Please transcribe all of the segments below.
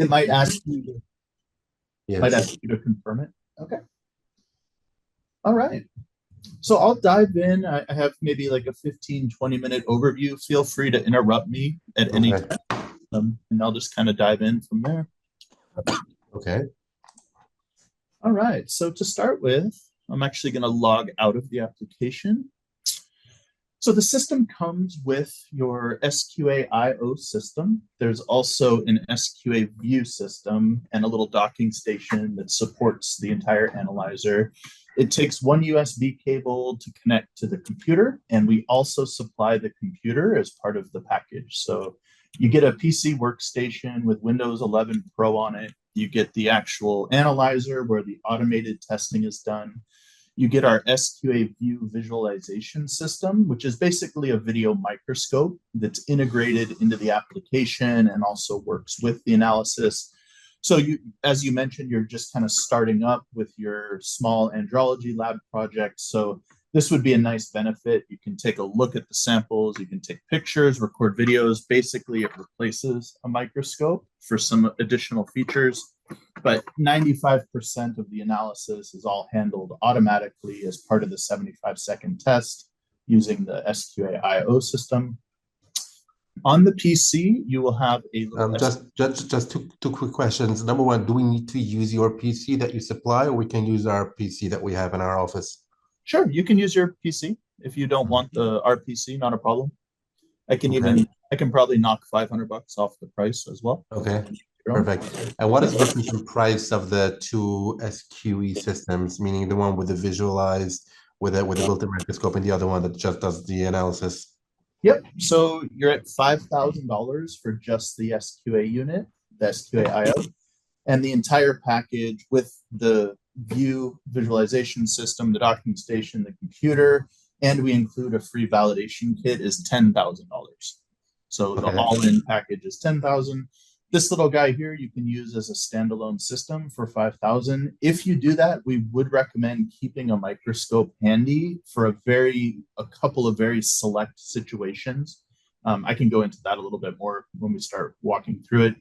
It might ask you to, might Yes. ask you to confirm it. Okay. All right. So I'll dive in. I have maybe like a 15-20 minute overview. Feel free to interrupt me at any Okay. time, and I'll just kind of dive in from there. Okay. All right. So to start with, I'm actually going to log out of the application. So the system comes with your SQA-iO system. There's also an SQA view system and a little docking station that supports the entire analyzer. It takes one USB cable to connect to the computer, and we also supply the computer as part of the package. So you get a PC workstation with Windows 11 Pro on it. You get the actual analyzer where the automated testing is done. You get our SQA View visualization system, which is basically a video microscope that's integrated into the application and also works with the analysis. So you, as you mentioned, you're just kind of starting up with your small andrology lab project. So this would be a nice benefit. You can take a look at the samples, you can take pictures, record videos. Basically, it replaces a microscope for some additional features, but 95% of the analysis is all handled automatically as part of the 75-second test using the SQA-iO system. On the PC, you will have a little Just two quick questions. Number one, do we need to use your PC that you supply, or we can use our PC that we have in our office? Sure, you can use your PC if you don't want the RPC, not a problem. Okay. I can probably knock $500 off the price as well. Okay. Perfect. And what is the difference in price of the two SQE systems, meaning the one with the visualized with a built-in microscope and the other one that just does the analysis? Yep. So you're at $5,000 for just the SQA unit, the SQA-iO, and the entire package with the view visualization system, the docking station, the computer, and we include a free validation kit is $10,000. So the Okay. all-in package is $10,000. This little guy here you can use as a standalone system for $5,000. If you do that, we would recommend keeping a microscope handy for a couple of very select situations. I can go into that a little bit more when we start walking through it.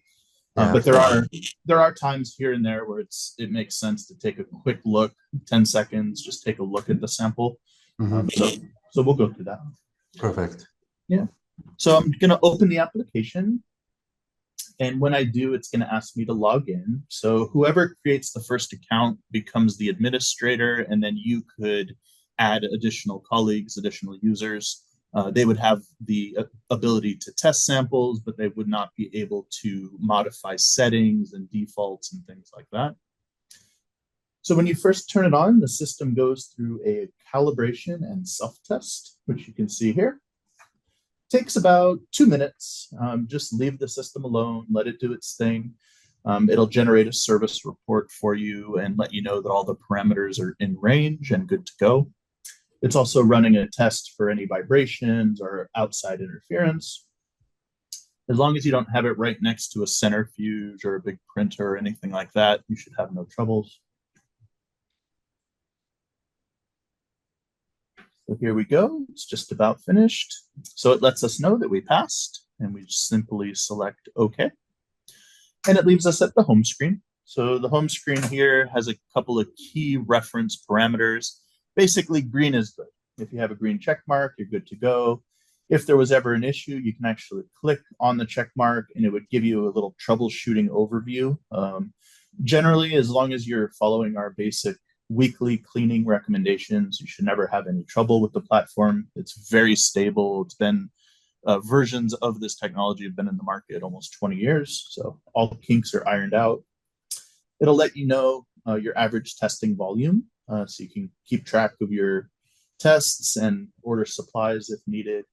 Yeah, But there are times here and there where it makes sense to take a quick look, 10 seconds, just take a look at the sample. So we'll go through that. perfect. Yeah. So I'm going to open the application. And when I do, it's going to ask me to log in. So whoever creates the first account becomes the administrator, and then you could add additional colleagues, additional users. They would have the ability to test samples, but they would not be able to modify settings and defaults and things like that. So when you first turn it on, the system goes through a calibration and self-test, which you can see here. Takes about 2 minutes. Just leave the system alone, let it do its thing. It'll generate a service report for you and let you know that all the parameters are in range and good to go. It's also running a test for any vibrations or outside interference. As long as you don't have it right next to a centrifuge or a big printer or anything like that, you should have no troubles. So here we go. It's just about finished. So it lets us know that we passed, and we just simply select OK. And it leaves us at the home screen. So the home screen here has a couple of key reference parameters. Basically, green is good. If you have a green check mark, you're good to go. If there was ever an issue, you can actually click on the check mark, and it would give you a little troubleshooting overview. Generally, as long as you're following our basic weekly cleaning recommendations, you should never have any trouble with the platform. It's very stable. It's been versions of this technology have been in the market almost 20 years, so all the kinks are ironed out. It'll let you know your average testing volume, so you can keep track of your tests and order supplies if needed.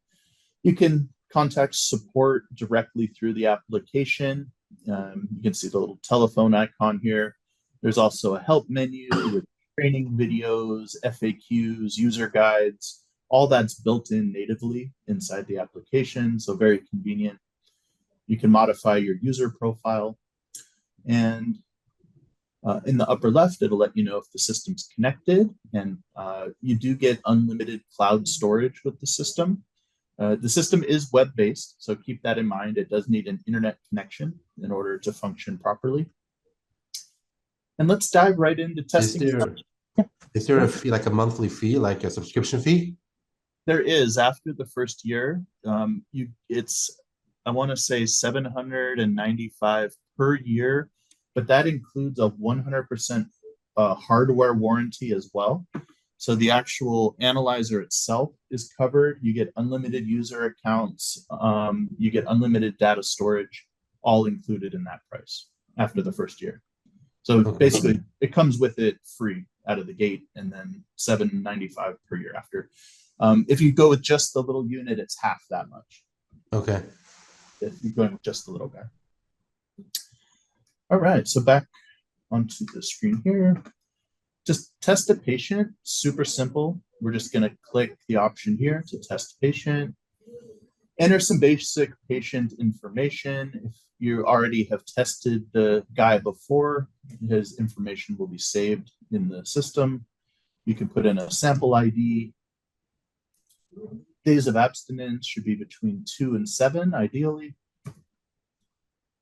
You can contact support directly through the application. You can see the little telephone icon here. There's also a help menu with training videos, FAQs, user guides. All that's built in natively inside the application, so very convenient. You can modify your user profile. And in the upper left, it'll let you know if the system's connected, and you do get unlimited cloud storage with the system. The system is web-based, so keep that in mind. It does need an internet connection in order to function properly. And let's dive right into testing. Is there a fee, like a monthly fee, like a subscription fee? There is. After the first year, it's, I want to say 795 per year, but that includes a 100% hardware warranty as well. So the actual analyzer itself is covered. You get unlimited user accounts. You get unlimited data storage, all included in that price after the first year. So basically, it comes with it free out of the gate, and then $795 per year after. If you go with just the little unit, it's half that much. Okay. If you're going with just the little guy. All right, so back onto the screen here. Just test a patient, super simple. We're just gonna click the option here to test patient. Enter some basic patient information. If you already have tested the guy before, his information will be saved in the system. You can put in a sample ID. Days of abstinence should be between 2 and 7, ideally.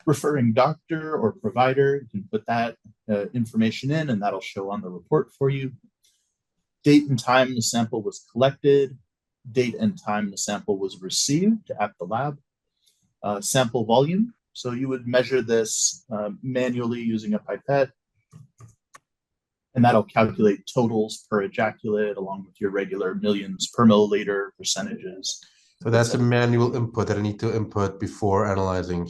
Referring doctor or provider, you can put that information in, and that'll show on the report for you. Date and time the sample was collected, date and time the sample was received at the lab. Sample volume, so you would measure this manually using a pipette, and that'll calculate totals per ejaculate along with your regular millions per milliliter percentages. So that's a manual input that I need to input before analyzing.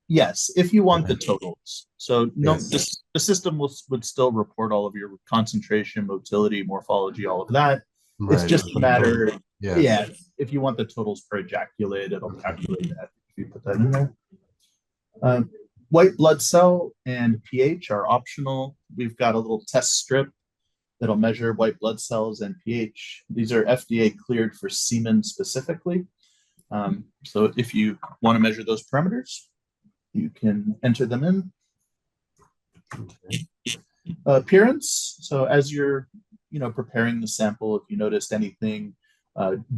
Yes, if you want the totals. So no, Yes. the system would still report all of your concentration, motility, morphology, all of that. It's Right. just a matter, Yeah. yeah, if you want the totals per ejaculate, it'll calculate that if you put that in there. White blood cell and pH are optional. We've got a little test strip that'll measure white blood cells and pH. These are FDA cleared for semen specifically. So if you want to measure those parameters, you can enter them in. Okay. Appearance. So as you're, preparing the sample, if you noticed anything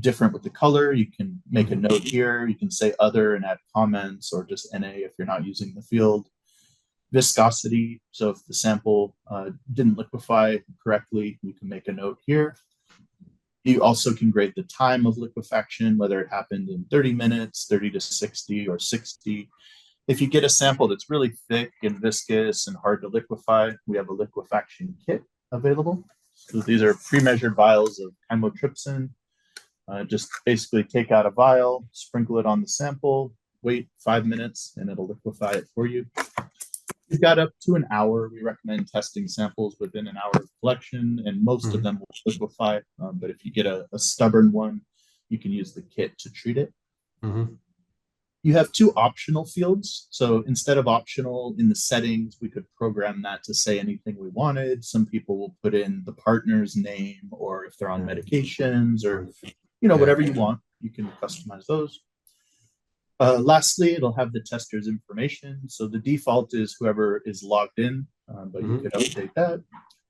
different with the color, you can make a note here. You can say other and add comments, or just NA if you're not using the field. Viscosity. So if the sample didn't liquefy correctly, you can make a note here. You also can grade the time of liquefaction, whether it happened in 30 minutes, 30 to 60, or 60. If you get a sample that's really thick and viscous and hard to liquefy, we have a liquefaction kit available. So these are pre-measured vials of chymotrypsin. Just basically take out a vial, sprinkle it on the sample, wait 5 minutes, and it'll liquefy it for you. You've got up to an hour. We recommend testing samples within an hour of collection, and most of them will liquefy. But if you get a stubborn one, you can use the kit to treat it. You have 2 optional fields. So instead of optional in the settings, we could program that to say anything we wanted. Some people will put in the partner's name, or if they're on medications, or whatever you want, you can customize those. Lastly, it'll have the tester's information. So the default is whoever is logged in, but you could update that.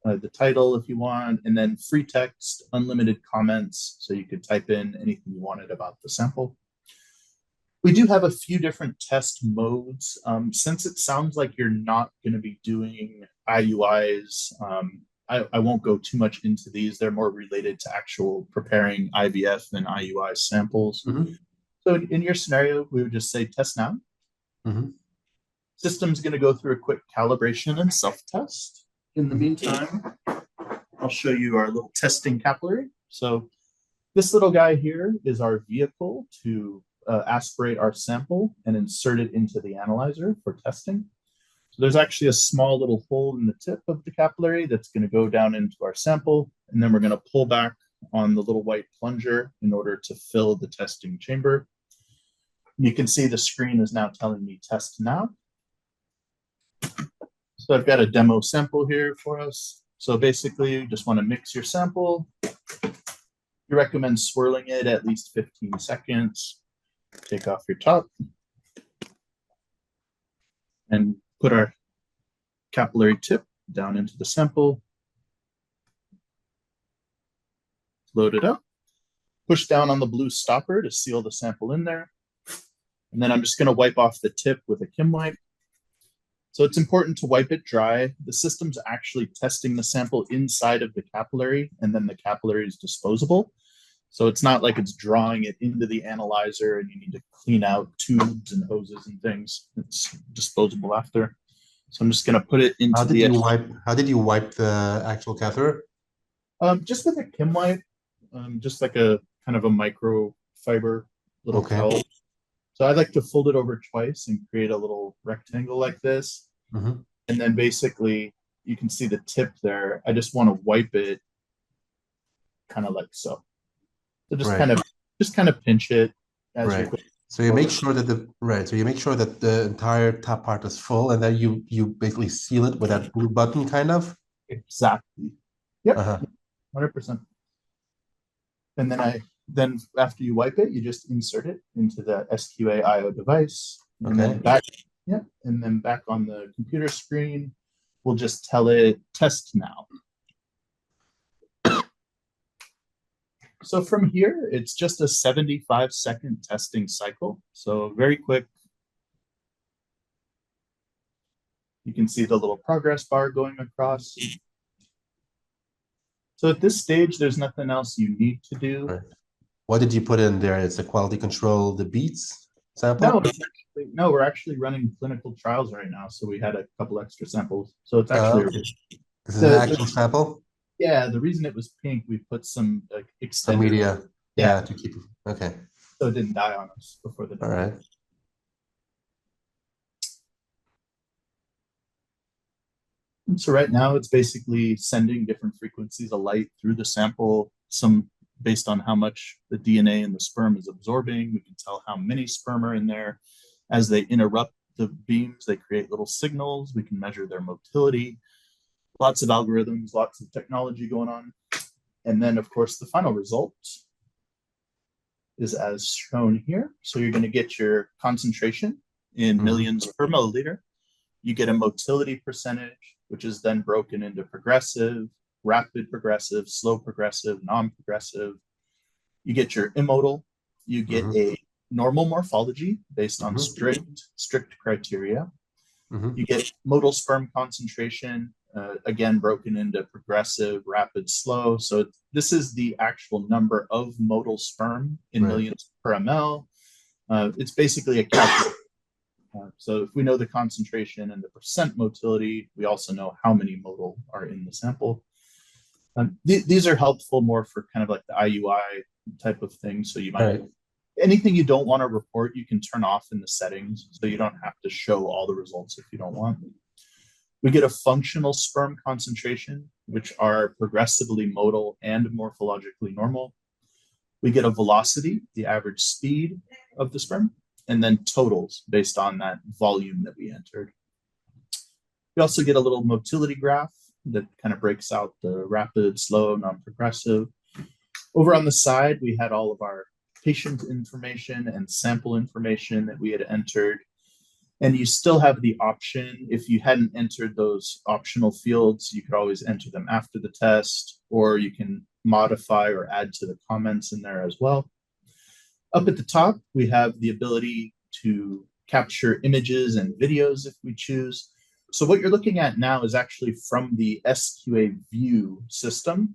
The title if you want, and then free text, unlimited comments. So you could type in anything you wanted about the sample. We do have a few different test modes. Since it sounds like you're not going to be doing IUIs, I won't go too much into these. They're more related to actual preparing IVF and IUI samples. So in your scenario, we would just say test now. System's going to go through a quick calibration and self-test. In the meantime, I'll show you our little testing capillary. So this little guy here is our vehicle to aspirate our sample and insert it into the analyzer for testing. So there's actually a small little hole in the tip of the capillary that's going to go down into our sample, and then we're going to pull back on the little white plunger in order to fill the testing chamber. You can see the screen is now telling me test now. So I've got a demo sample here for us. So basically, you just want to mix your sample. You recommend swirling it at least 15 seconds. Take off your top and put our capillary tip down into the sample. Load it up. push down on the blue stopper to seal the sample in there. And then I'm just going to wipe off the tip with a Kim wipe. So it's important to wipe it dry. The system's actually testing the sample inside of the capillary, and then the capillary is disposable. So it's not like it's drawing it into the analyzer and you need to clean out tubes and hoses and things. It's disposable after. So I'm just going to put it into How did you wipe the actual catheter? Just with a Kim wipe, just like a kind of a microfiber little towel. So I like to fold it over twice and create a little rectangle like this. Mm-hmm. And then basically you can see the tip there. I just want to wipe it kind of like so. So just kind of pinch it as right. So you make sure that the entire top part is full, and then you basically seal it with that blue button kind of. Exactly. Yep. 100%. And then after you wipe it, you just insert it into the SQA-iO device. And then back on the computer screen, we'll just tell it test now. So from here, it's just a 75-second testing cycle. So very quick. You can see the little progress bar going across. So at this stage, there's nothing else you need to do. Right. What did you put in there? It's a quality control, the beats sample? No, we're actually running clinical trials right now. So we had a couple extra samples. So it's actually this is an actual sample? Yeah, the reason it was pink, we put some extended media. Yeah, to keep it. Okay. So it didn't die on us before the. All right. And so right now it's basically sending different frequencies of light through the sample, some based on how much the DNA in the sperm is absorbing. We can tell how many sperm are in there. As they interrupt the beams, they create little signals. We can measure their motility. Lots of algorithms, lots of technology going on. And then, of course, the final result is as shown here. So you're going to get your concentration in millions per milliliter. You get a motility percentage, which is then broken into progressive, rapid progressive, slow progressive, non-progressive. You get your immodal. You get a normal morphology based on strict criteria. You get modal sperm concentration, again, broken into progressive, rapid, slow. So this is the actual number of modal sperm in millions per ml. It's basically a calculation. So if we know the concentration and the percent motility, we also know how many modal are in the sample. These are helpful more for kind of like the IUI type of thing. So you might, anything you don't want to report, you can turn off in the settings. So you don't have to show all the results if you don't want. We get a functional sperm concentration, which are progressively modal and morphologically normal. We get a velocity, the average speed of the sperm, and then totals based on that volume that we entered. We also get a little motility graph that kind of breaks out the rapid, slow, non-progressive. Over on the side, we had all of our patient information and sample information that we had entered. And you still have the option, if you hadn't entered those optional fields, you could always enter them after the test, or you can modify or add to the comments in there as well. Up at the top, we have the ability to capture images and videos if we choose. So what you're looking at now is actually from the SQA View system.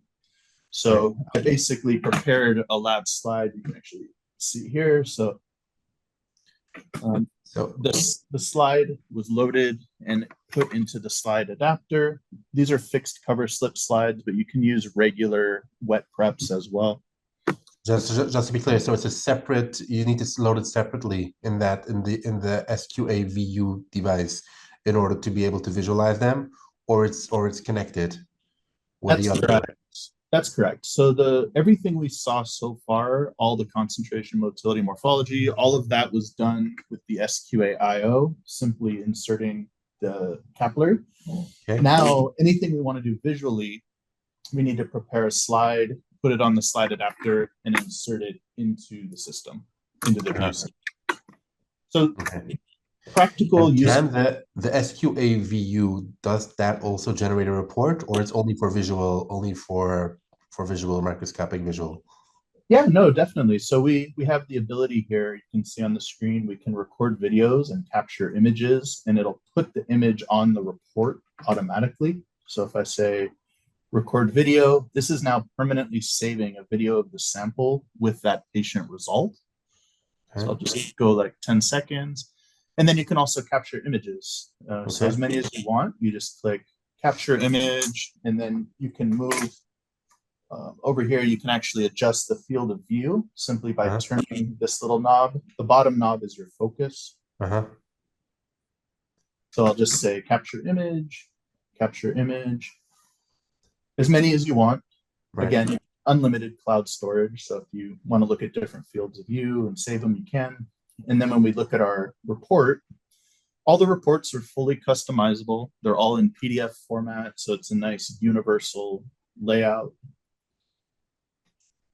So I basically prepared a lab slide you can actually see here. So the slide was loaded and put into the slide adapter. These are fixed cover slip slides, but you can use regular wet preps as well. Just to be clear, so it's a separate. You need to load it separately in the SQA-iO device in order to be able to visualize them, or it's connected with the other. Correct. That's correct. So everything we saw so far, all the concentration, motility, morphology, all of that was done with the SQA-iO, simply inserting the capillary. Okay. Now, anything we want to do visually, we need to prepare a slide, put it on the slide adapter, and insert it into the system, into the view system. So practical use. And the SQA-iO, does that also generate a report, or it's only for visual, only for visual microscopic visual? Yeah, no, definitely. So we have the ability here. You can see on the screen, we can record videos and capture images, and it'll put the image on the report automatically. So if I say record video, this is now permanently saving a video of the sample with that patient result. So I'll just go like 10 seconds. And then you can also capture images. So as many as you want, you just click capture image, and then you can move over here. You can actually adjust the field of view simply by turning this little knob. The bottom knob is your focus. So I'll just say capture image, as many as you want. Again, unlimited cloud storage. So if you want to look at different fields of view and save them, you can. And then when we look at our report, all the reports are fully customizable. They're all in PDF format, so it's a nice universal layout.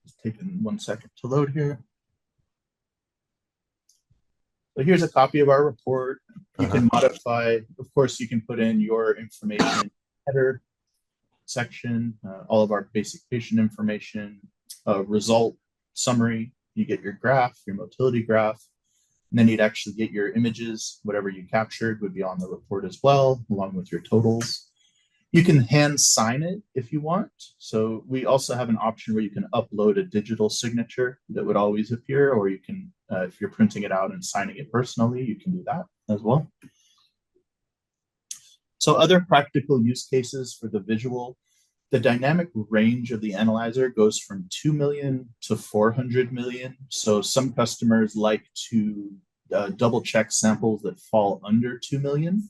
Just taking 1 second to load here. So here's a copy of our report. You can modify, of course, you can put in your information header section, all of our basic patient information, result summary. You get your graph, your motility graph, and then you'd actually get your images. Whatever you captured would be on the report as well, along with your totals. You can hand sign it if you want. So we also have an option where you can upload a digital signature that would always appear, or you can, if you're printing it out and signing it personally, you can do that as well. So other practical use cases for the visual, the dynamic range of the analyzer goes from 2 million to 400 million. So some customers like to double check samples that fall under 2 million.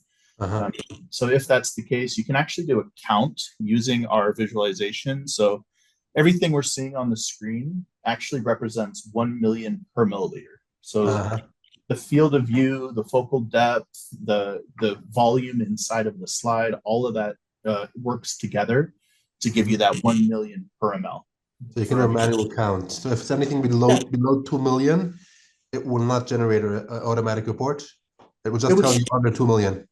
So if that's the case, you can actually do a count using our visualization. So everything we're seeing on the screen actually represents 1 million per milliliter. So the field of view, the focal depth, the volume inside of the slide, all of that works together to give you that 1 million per ml. So you can do a manual count. So if it's anything below 2 million, it will not generate an automatic report. It will just tell you under 2 million.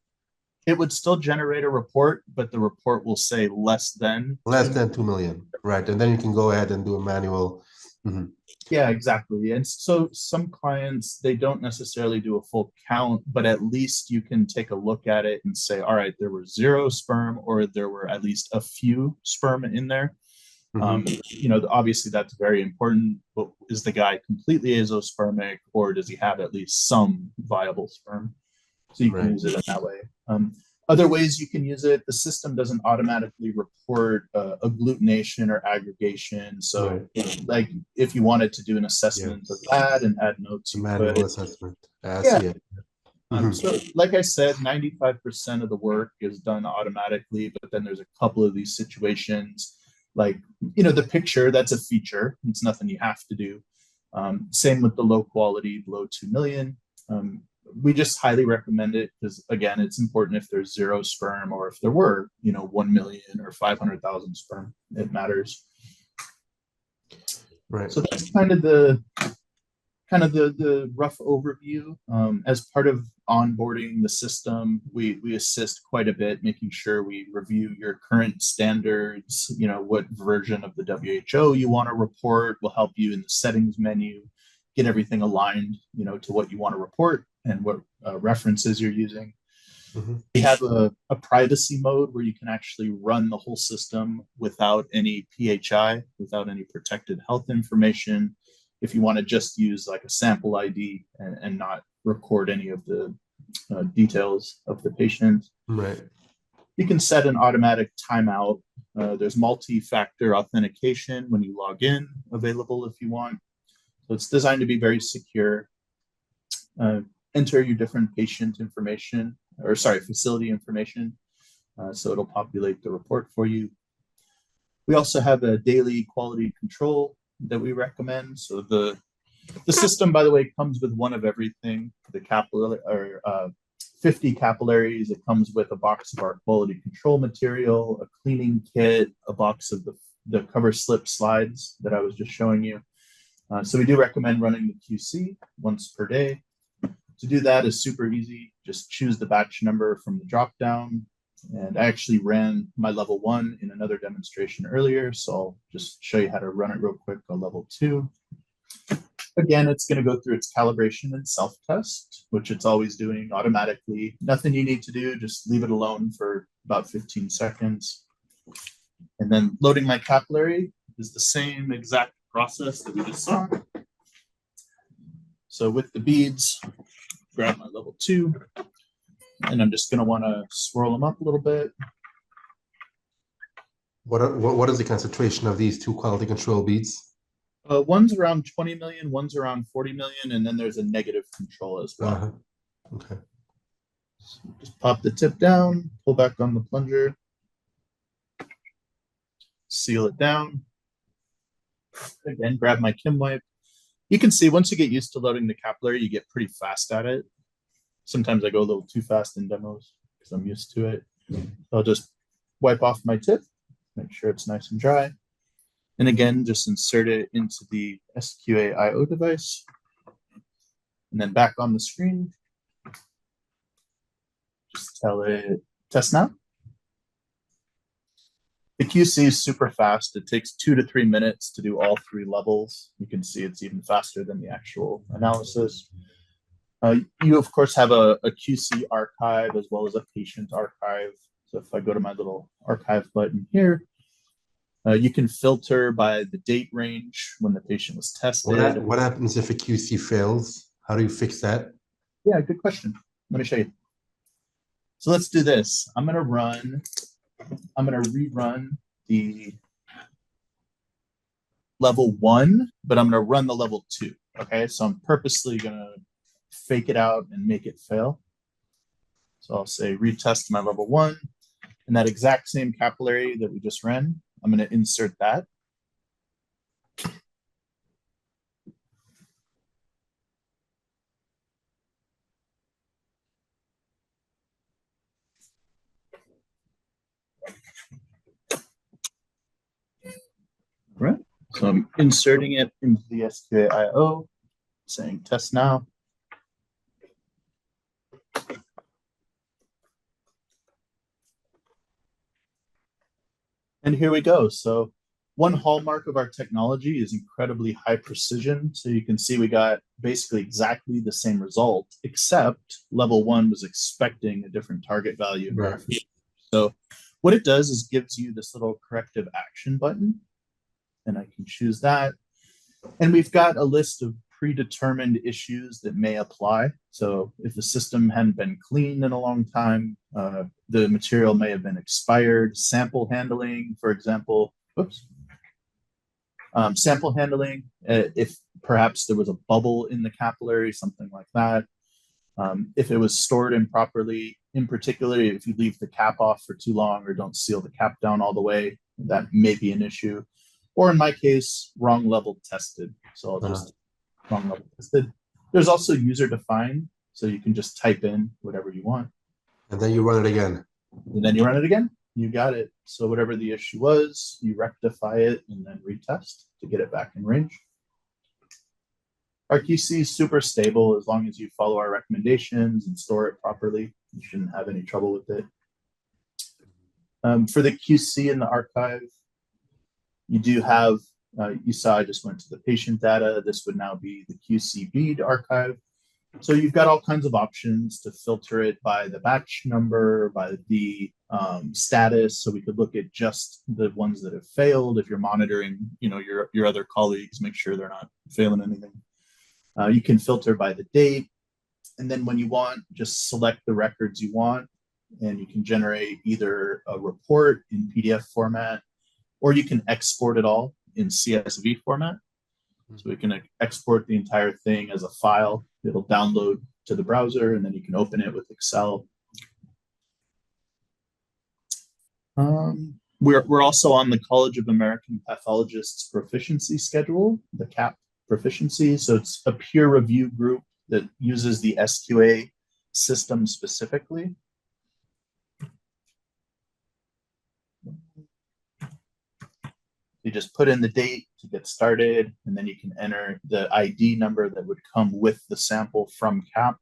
It would still generate a report, but the report will say less than 2 million. Right. And then you can go ahead and do a manual. Yeah, exactly. And so some clients, they don't necessarily do a full count, but at least you can take a look at it and say, all right, there were 0 sperm, or there were at least a few sperm in there. You know, obviously that's very important. But is the guy completely azoospermic, or does he have at least some viable sperm? So you can use it in that way. Other ways you can use it, the system doesn't automatically report agglutination or aggregation. So like if you wanted to do an assessment of that and add notes, manual assessment. Yeah. So like I said, 95% of the work is done automatically, but then there's a couple of these situations like, you know, the picture, that's a feature. It's nothing you have to do. Same with the low quality below 2 million. We just highly recommend it because, again, it's important if there's 0 sperm, or if there were, you know, 1 million or 500,000 sperm, it matters. Right. So that's kind of the rough overview. As part of onboarding the system, we assist quite a bit, making sure we review your current standards, you know, what version of the WHO you want to report. Will help you in the settings menu, get everything aligned, you know, to what you want to report and what references you're using. We have a privacy mode where you can actually run the whole system without any PHI, without any protected health information. If you want to just use like a sample ID and not record any of the details of the patient. Right. You can set an automatic timeout. There's multi-factor authentication when you log in available if you want. So it's designed to be very secure. Enter your different patient information, or sorry, facility information. So it'll populate the report for you. We also have a daily quality control that we recommend. So the system, by the way, comes with one of everything. The capillary, or 50 capillaries. It comes with a box of our quality control material, a cleaning kit, a box of the cover slip slides that I was just showing you. So we do recommend running the QC once per day. To do that is super easy. Just choose the batch number from the drop down. And I actually ran my level 1 in another demonstration earlier, so I'll just show you how to run it real quick on level 2. Again, it's going to go through its calibration and self-test, which it's always doing automatically. Nothing you need to do, just leave it alone for about 15 seconds. And then loading my capillary is the same exact process that we just saw. So with the beads, grab my level 2, and I'm just going to want to swirl them up a little bit. What is the concentration of these two quality control beads? One's around 20 million, one's around 40 million, and then there's a negative control as well. Okay. So just pop the tip down, pull back on the plunger, seal it down. Again, grab my Kim wipe. You can see once you get used to loading the capillary, you get pretty fast at it. Sometimes I go a little too fast in demos because I'm used to it. I'll just wipe off my tip, make sure it's nice and dry. And again, just insert it into the SQA-iO device. And then back on the screen, just tell it, test now. The QC is super fast. It takes 2 to 3 minutes to do all 3 levels. You can see it's even faster than the actual analysis. You, of course, have a QC archive as well as a patient archive. So if I go to my little archive button here, you can filter by the date range when the patient was tested. What happens if a QC fails? How do you fix that? Yeah, good question. Let me show you. So let's do this. I'm going to rerun the level 1, but I'm going to run the level 2. Okay, so I'm purposely going to fake it out and make it fail. So I'll say retest my level 1, and that exact same capillary that we just ran, I'm going to insert that. Right. So I'm inserting it into the SQA-iO, saying test now. And here we go. So one hallmark of our technology is incredibly high precision. So you can see we got basically exactly the same result, except level 1 was expecting a different target value. Right. So what it does is gives you this little corrective action button, and I can choose that. And we've got a list of predetermined issues that may apply. So if the system hadn't been cleaned in a long time, the material may have been expired. Sample handling, for example, sample handling, if perhaps there was a bubble in the capillary, something like that. If it was stored improperly, in particular, if you leave the cap off for too long or don't seal the cap down all the way, that may be an issue. Or in my case, wrong level tested. So I'll just wrong level tested. There's also user defined, so you can just type in whatever you want. And then you run it again. And then you run it again. You got it. So whatever the issue was, you rectify it and then retest to get it back in range. Our QC is super stable as long as you follow our recommendations and store it properly. You shouldn't have any trouble with it. For the QC in the archive, you do have, you saw I just went to the patient data. This would now be the QC bead archive. So you've got all kinds of options to filter it by the batch number, by the status. So we could look at just the ones that have failed. If you're monitoring, your other colleagues, make sure they're not failing anything. You can filter by the date. And then when you want, just select the records you want. And you can generate either a report in PDF format, or you can export it all in CSV format. So we can export the entire thing as a file. It'll download to the browser, and then you can open it with Excel. We're also on the College of American Pathologists proficiency schedule, the CAP proficiency. So it's a peer review group that uses the SQA system specifically. You just put in the date to get started, and then you can enter the ID number that would come with the sample from CAP.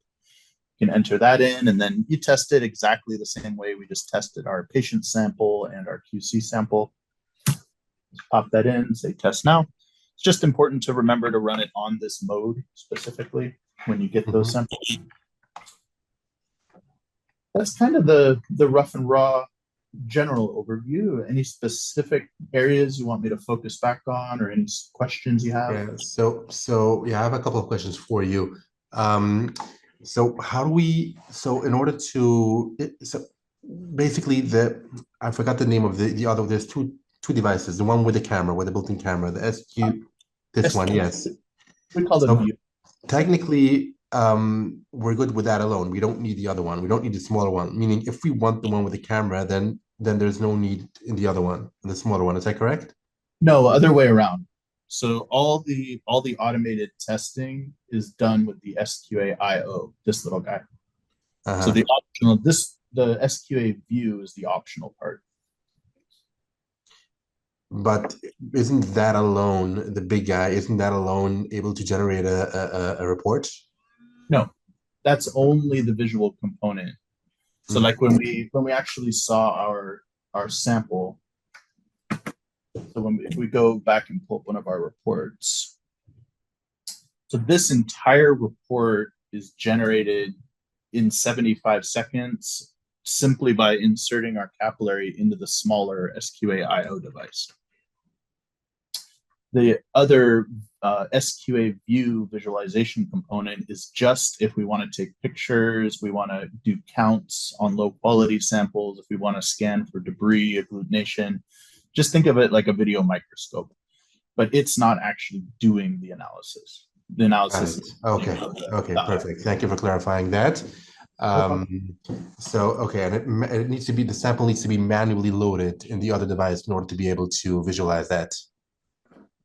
You can enter that in, and then you test it exactly the same way we just tested our patient sample and our QC sample. Just pop that in, say test now. It's just important to remember to run it on this mode specifically when you get those samples. That's kind of the rough and raw general overview. Any specific areas you want me to focus back on, or any questions you have? Yeah. So yeah, I have a couple of questions for you. So how do we? So in order to, so basically I forgot the name of the other. There's two devices. The one with the camera, with the built-in camera. The SQ. This one, yes. We call them So view. technically, we're good with that alone. We don't need the other one. We don't need the smaller one. Meaning, if we want the one with the camera, then there's no need in the other one, the smaller one. Is that correct? No, other way around. So all the automated testing is done with the SQA-iO, this little guy. So Uh-huh. the SQA view is the optional part. But isn't that alone, the big guy, isn't that alone able to generate a report? No, that's only the visual component. So like when we actually saw our sample, so if we go back and pull up one of our reports, so this entire report is generated in 75 seconds simply by inserting our capillary into the smaller SQA-iO device. The other SQA view visualization component is just if we want to take pictures, we want to do counts on low quality samples, if we want to scan for debris, agglutination, just think of it like a video microscope, but it's not actually doing the analysis. The analysis is okay, perfect. Thank you for clarifying that. So, okay, and it needs to be, the sample needs to be manually loaded in the other device in order to be able to visualize that.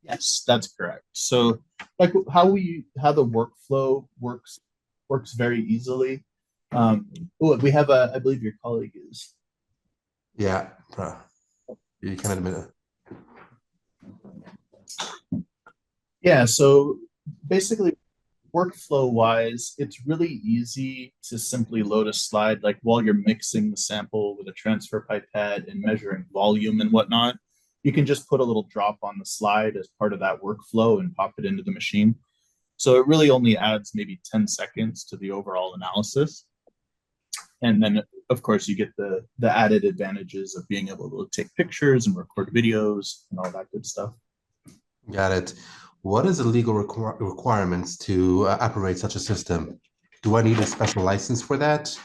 Yes, that's correct. So like how the workflow works very easily. We have I believe your colleague is. Yeah, you can admit it. Yeah, so basically workflow wise, it's really easy to simply load a slide like while you're mixing the sample with a transfer pipette and measuring volume and whatnot. You can just put a little drop on the slide as part of that workflow and pop it into the machine. So it really only adds maybe 10 seconds to the overall analysis. And then, of course, you get the added advantages of being able to take pictures and record videos and all that good stuff. Got it. What is the legal requirements to operate such a system? Do I need a special license for that?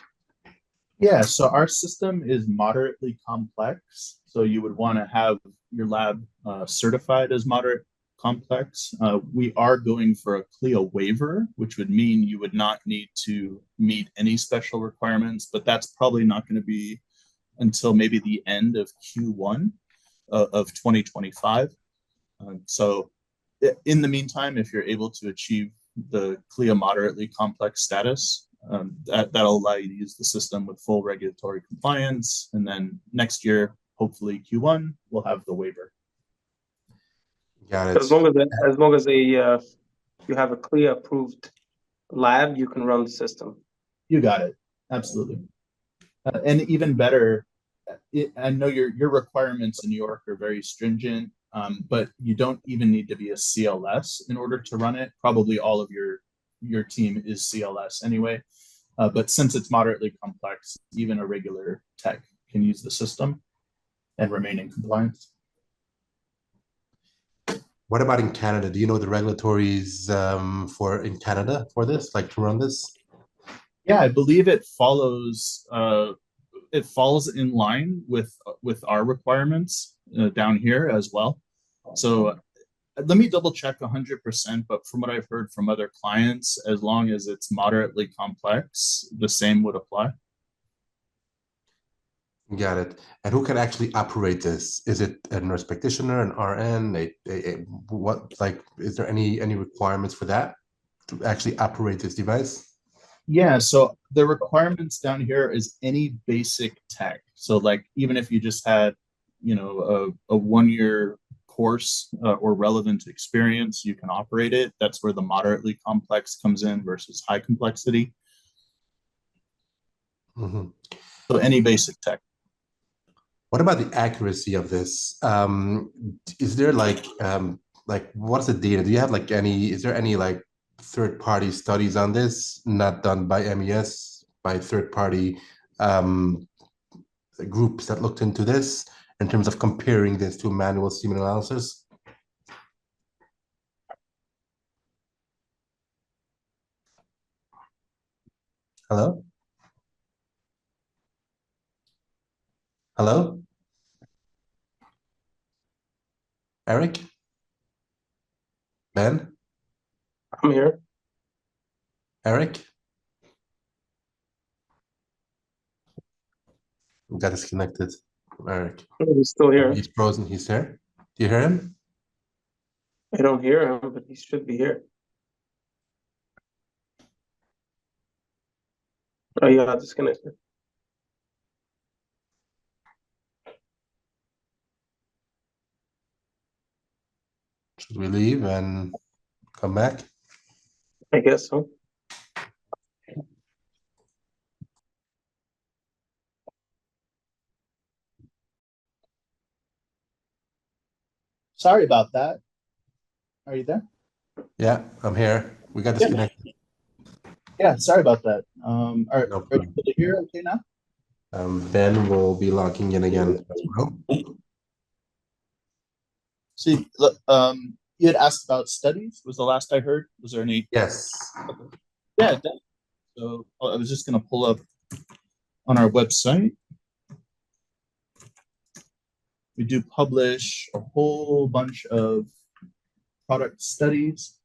Yeah, so our system is moderately complex. So you would want to have your lab certified as moderate complex. We are going for a CLIA waiver, which would mean you would not need to meet any special requirements, but that's probably not going to be until maybe the end of Q1 of 2025. So in the meantime, if you're able to achieve the CLIA moderately complex status, that'll allow you to use the system with full regulatory compliance. And then next year, hopefully Q1, we'll have the waiver. Got it. As long as you have a CLIA approved lab, you can run the system. You got it. Absolutely. And even better, I know your requirements in New York are very stringent, but you don't even need to be a CLS in order to run it. Probably all of your team is CLS anyway. But since it's moderately complex, even a regular tech can use the system and remain in compliance. What about in Canada? Do you know the regulatories in Canada for this, like to run this? Yeah, I believe it falls in line with our requirements down here as well. So let me double check 100%, but from what I've heard from other clients, as long as it's moderately complex, the same would apply. Got it. And who can actually operate this? Is it a nurse practitioner, an RN? Is there any requirements for that to actually operate this device? Yeah, so the requirements down here is any basic tech. So like even if you just had, a 1-year course or relevant experience, you can operate it. That's where the moderately complex comes in versus high complexity. Mm-hmm. So any basic tech. What about the accuracy of this? Is there like what's the data? Do you have like is there any like third-party studies on this, not done by MES, by third-party groups that looked into this in terms of comparing this to manual semen analysis? Hello? Hello? Eric? Ben? I'm here. Eric? We got disconnected from Eric. He's still here. He's frozen. He's there. Do you hear him? I don't hear him, but he should be here. Oh, yeah, disconnected. Should we leave and come back? I guess so. Sorry about that. Are you there? Yeah, I'm here. We got Yeah. disconnected. Yeah, sorry about that. Are No you problem. able to hear okay now? Ben will be logging in again as well. See, look, you had asked about studies, was the last I heard. Was there any? Yes. Yeah, definitely. So I was just going to pull up on our website. We do publish a whole bunch of product studies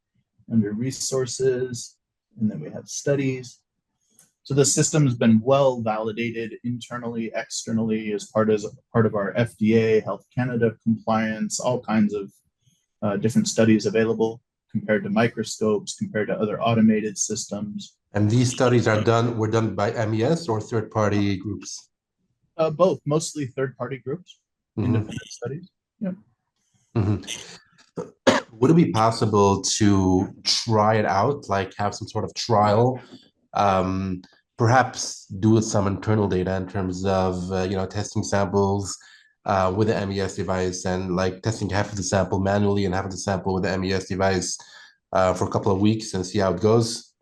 under resources, and then we have studies. So the system has been well validated internally, externally, as part of our FDA, Health Canada compliance, all kinds of different studies available compared to microscopes, compared to other automated systems. And these studies were done by MES or third-party groups? Both, mostly third-party groups, independent studies. Yeah. Would it be possible to try it out, like have some sort of trial, perhaps do some internal data in terms of testing samples with the MES device, and like testing half of the sample manually and half of the sample with the MES device for a couple of weeks and see how it goes?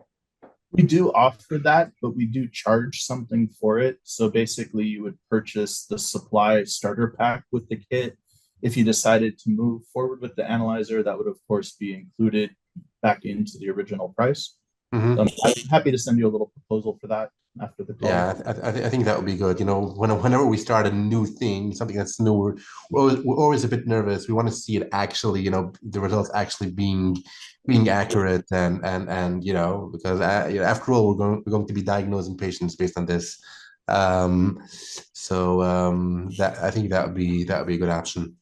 We do offer that, but we do charge something for it. So basically, you would purchase the supply starter pack with the kit. If you decided to move forward with the analyzer, that would, of course, be included back into the original price. Mm-hmm. I'm happy to send you a little proposal for that after the call. Yeah, I think that would be good. Whenever we start a new thing, something that's new, we're always a bit nervous. We want to see it actually, the results actually being accurate, and because after all, we're going to be diagnosing patients based on this. That I think that would be a good option.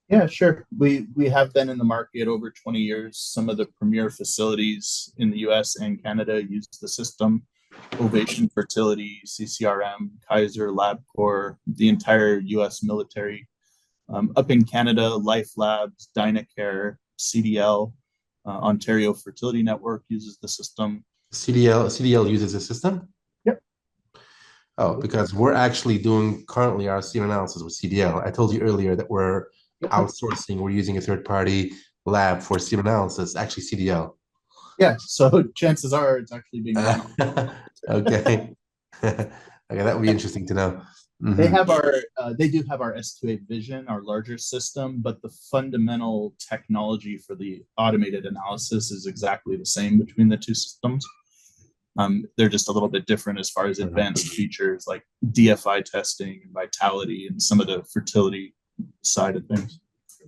Yeah, sure. We have been in the market over 20 years. Some of the premier facilities in the US and Canada use the system. Ovation Fertility, CCRM, Kaiser, LabCorp, the entire US military. Up in Canada, Life Labs, Dynacare, CDL, Ontario Fertility Network uses the system. CDL uses the system? Yep. Oh, because we're actually doing currently our semen analysis with CDL. I told you earlier that we're outsourcing, we're using a third-party lab for semen analysis, actually CDL. Yeah, so chances are it's actually being done. Okay. Okay, that would be interesting to know. Mm-hmm. They do have our SQA Vision, our larger system, but the fundamental technology for the automated analysis is exactly the same between the two systems. They're just a little bit different as far as advanced features like DFI testing and vitality and some of the fertility side of things.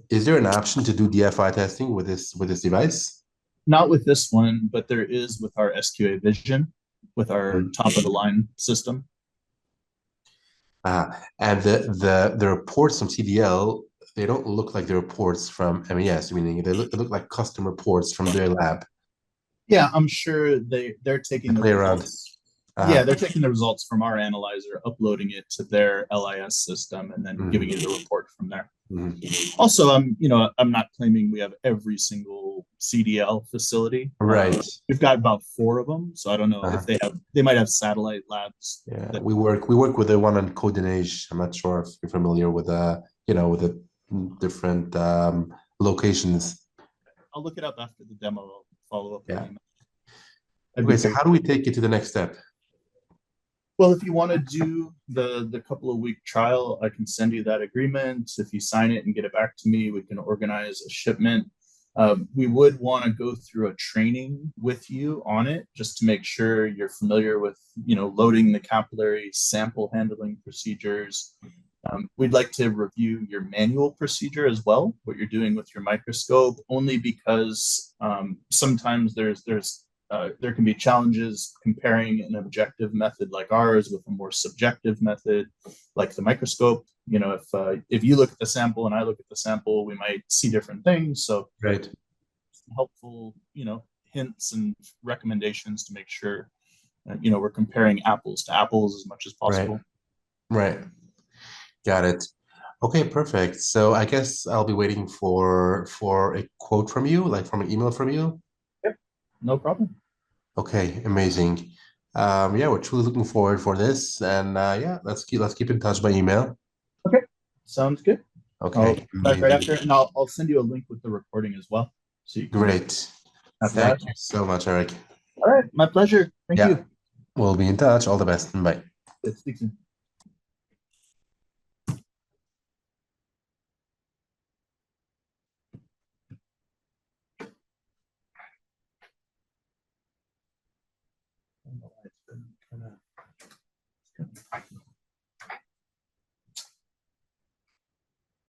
Is there an option to do DFI testing with this device? Not with this one, but there is with our SQA Vision, with our top of the line system. And the reports from CDL, they don't look like the reports from MES, meaning they look like custom reports from their lab. Yeah, I'm sure they're taking the results. Yeah, they're taking the results from our analyzer, uploading it to their LIS system, and then giving you the report from there. Also, I'm not claiming we have every single CDL facility. Right. We've got about 4 of them, so I don't know if they might have satellite labs. Yeah, we work with the one on Codenage. I'm not sure if you're familiar with with the different locations. I'll look it up after the demo. I'll follow up. Yeah. With email. That'd be Okay, so great. how do we take it to the next step? Well, if you want to do the couple of week trial, I can send you that agreement. If you sign it and get it back to me, we can organize a shipment. We would want to go through a training with you on it just to make sure you're familiar with, loading the capillary, sample handling procedures. We'd like to review your manual procedure as well, what you're doing with your microscope, only because sometimes there can be challenges comparing an objective method like ours with a more subjective method like the microscope. If you look at the sample and I look at the sample, we might see different things. So Right. helpful, hints and recommendations to make sure we're comparing apples to apples as much as possible. Right. Got it. Okay, perfect. So I guess I'll be waiting for a quote from you, like from an email from you. Yep. No problem. Okay, amazing. Yeah, we're truly looking forward for this, and yeah, let's keep in touch by email. Okay, sounds good. Okay, I'll back right amazing. after, and I'll send you a link with the recording as well. So you can Great. have Thank that. you so much, Eric. All right, my pleasure. Thank Yeah, you. we'll be in touch. All the best. Bye. Speak soon. I don't know why it's been kind of